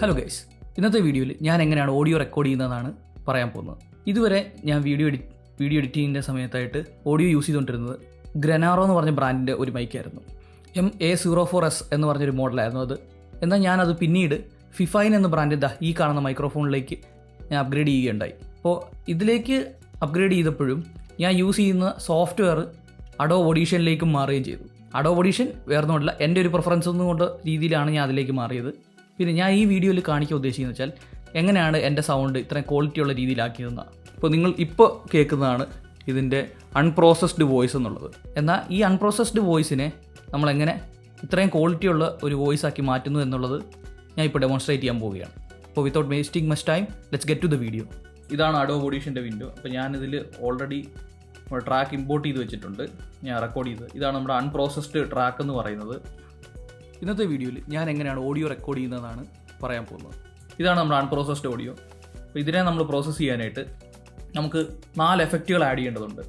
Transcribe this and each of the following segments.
Hello guys, ഇന്നത്തെ വീഡിയോയിൽ ഞാൻ എങ്ങനെയാണ് ഓഡിയോ റെക്കോർഡ് ചെയ്യുന്നതെന്നാണ് പറയാൻ പോകുന്നത്. ഇതുവരെ ഞാൻ വീഡിയോ എഡിറ്റിങ്ങിൻ്റെ സമയത്തായിട്ട് ഓഡിയോ യൂസ് ചെയ്തുകൊണ്ടിരുന്നത് ഗ്രനാറോ എന്ന് പറഞ്ഞ ബ്രാൻഡിൻ്റെ ഒരു മൈക്കായിരുന്നു. MA04S എന്ന് പറഞ്ഞൊരു മോഡലായിരുന്നു അത്. എന്നാൽ ഞാനത് പിന്നീട് ഫിഫൈൻ എന്ന ബ്രാൻഡിൻ്റെ ഈ കാണുന്ന മൈക്രോഫോണിലേക്ക് ഞാൻ അപ്ഗ്രേഡ് ചെയ്യുകയുണ്ടായി. അപ്പോൾ ഇതിലേക്ക് അപ്ഗ്രേഡ് ചെയ്തപ്പോഴും ഞാൻ യൂസ് ചെയ്യുന്ന സോഫ്റ്റ്വെയർ അഡോബ് ഓഡീഷനിലേക്കും മാറുകയും ചെയ്തു. അഡോബ് ഓഡീഷൻ വേറൊന്നുമല്ല, എൻ്റെ ഒരു പ്രിഫറൻസ് ഒന്നുകൊണ്ട് രീതിയിലാണ് ഞാൻ അതിലേക്ക് മാറിയത്. പിന്നെ ഞാൻ ഈ വീഡിയോയിൽ കാണിക്കാൻ ഉദ്ദേശിക്കുന്നത് വെച്ചാൽ എങ്ങനെയാണ് എൻ്റെ സൗണ്ട് ഇത്രയും ക്വാളിറ്റിയുള്ള രീതിയിലാക്കിയതെന്നാണ്. ഇപ്പോൾ നിങ്ങൾ ഇപ്പോൾ കേൾക്കുന്നതാണ് ഇതിൻ്റെ അൺപ്രോസസ്ഡ് വോയിസ് എന്നുള്ളത്. എന്നാൽ ഈ അൺപ്രോസസ്ഡ് വോയിസിനെ നമ്മളെങ്ങനെ ഇത്രയും ക്വാളിറ്റിയുള്ള ഒരു വോയിസ് ആക്കി മാറ്റുന്നു എന്നുള്ളത് ഞാൻ ഇപ്പോൾ ഡെമോൺസ്ട്രേറ്റ് ചെയ്യാൻ പോവുകയാണ്. അപ്പോൾ without wasting much time, let's get to the video. ഇതാണ് അഡോബ് ഓഡീഷൻ്റെ വിൻഡോ. അപ്പോൾ ഞാനിതിൽ ഓൾറെഡി ട്രാക്ക് ഇമ്പോർട്ട് ചെയ്ത് വെച്ചിട്ടുണ്ട്, ഞാൻ റെക്കോർഡ് ചെയ്തത്. ഇതാണ് നമ്മുടെ അൺപ്രോസസ്ഡ് ട്രാക്ക് എന്ന് പറയുന്നത്. ഇന്നത്തെ വീഡിയോയിൽ ഞാൻ എങ്ങനെയാണ് ഓഡിയോ റെക്കോർഡ് ചെയ്യുന്നതെന്നാണ് പറയാൻ പോകുന്നത്. ഇതാണ് നമ്മുടെ അൺപ്രോസസ്ഡ് ഓഡിയോ. അപ്പോൾ ഇതിനെ നമ്മൾ പ്രോസസ്സ് ചെയ്യാനായിട്ട് നമുക്ക് 4 എഫക്റ്റുകൾ ആഡ് ചെയ്യേണ്ടതുണ്ട്.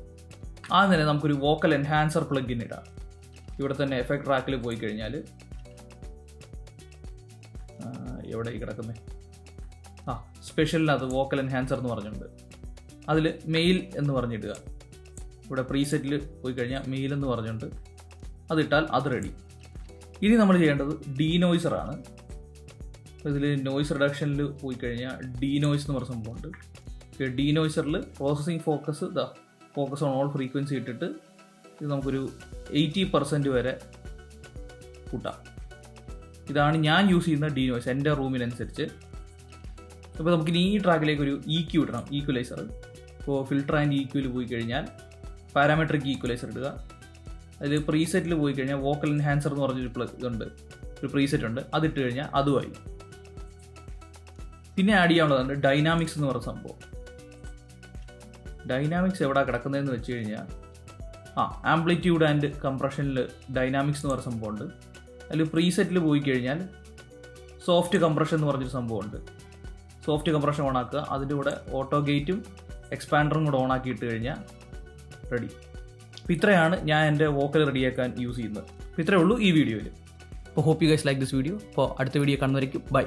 ആദ്യം തന്നെ നമുക്കൊരു വോക്കൽ എൻഹാൻസർ പ്ലഗിൻ ഇടാം. ഇവിടെ തന്നെ എഫക്ട് ട്രാക്കിൽ പോയി കഴിഞ്ഞാൽ എവിടെ കിടക്കുന്നത് സ്പെഷ്യലിനകത്ത് വോക്കൽ എൻഹാൻസർ എന്ന് പറഞ്ഞിട്ടുണ്ട്. അതിൽ മെയിൽ എന്ന് പറഞ്ഞിടുക. ഇവിടെ പ്രീസെറ്റിൽ പോയി കഴിഞ്ഞാൽ മെയിൽ എന്ന് പറഞ്ഞിട്ടുണ്ട്, അതിട്ടാൽ അത് റെഡി. ഇനി നമ്മൾ ചെയ്യേണ്ടത് ഡീനോയ്സറാണ്. ഇതിൽ നോയ്സ് റിഡക്ഷനിൽ പോയി കഴിഞ്ഞാൽ ഡീനോയ്സ് എന്ന് പറഞ്ഞ സംഭവമുണ്ട്. ഡീനോയ്സറിൽ processing focus on all frequency ഇട്ടിട്ട് ഇത് നമുക്കൊരു 80% വരെ കൂട്ടാം. ഇതാണ് ഞാൻ യൂസ് ചെയ്യുന്ന ഡീനോയ്സ് എൻ്റെ റൂമിനനുസരിച്ച്. അപ്പോൾ നമുക്കിനി ഈ ട്രാക്കിലേക്ക് ഒരു EQ ഇടണം, ഈക്വലൈസർ. ഇപ്പോൾ ഫിൽട്ടർ ആൻഡ് EQയിൽ പോയി കഴിഞ്ഞാൽ പാരാമെട്രിക് ഈക്വലൈസർ ഇടുക. അതിൽ പ്രീസെറ്റിൽ പോയി കഴിഞ്ഞാൽ വോക്കൽ എൻഹാൻസർ എന്ന് പറഞ്ഞൊരു ഇതുണ്ട്, ഒരു പ്രീസെറ്റ് ഉണ്ട്, അതിട്ട് കഴിഞ്ഞാൽ അതുമായി. പിന്നെ ആഡ് ചെയ്യാനുള്ളതുണ്ട് ഡൈനാമിക്സ് എന്ന് പറയുന്ന സംഭവം. ഡൈനാമിക്സ് എവിടെ കിടക്കുന്നതെന്ന് വെച്ച് കഴിഞ്ഞാൽ ആംപ്ലിറ്റ്യൂഡ് ആൻഡ് കംപ്രഷനിൽ ഡൈനാമിക്സ് എന്ന് പറഞ്ഞ സംഭവമുണ്ട്. അതിൽ പ്രീസെറ്റിൽ പോയി കഴിഞ്ഞാൽ സോഫ്റ്റ് കംപ്രഷൻ എന്ന് പറഞ്ഞൊരു സംഭവമുണ്ട്. സോഫ്റ്റ് കംപ്രഷൻ ഓൺ ആക്കുക, അതിൻ്റെ കൂടെ ഓട്ടോ ഗേറ്റും എക്സ്പാൻഡറും കൂടെ ഓൺ ആക്കി ഇട്ട് കഴിഞ്ഞാൽ റെഡി. അപ്പോൾ ഇത്രയാണ് ഞാൻ എൻ്റെ വോക്കൽ റെഡിയാക്കാൻ യൂസ് ചെയ്യുന്നത്. അപ്പോൾ ഇത്രയേ ഉള്ളൂ ഈ വീഡിയോയിൽ. അപ്പോൾ hope you guys like this video. അപ്പോൾ അടുത്ത വീഡിയോ കാണുന്നവരേക്കും ബൈ.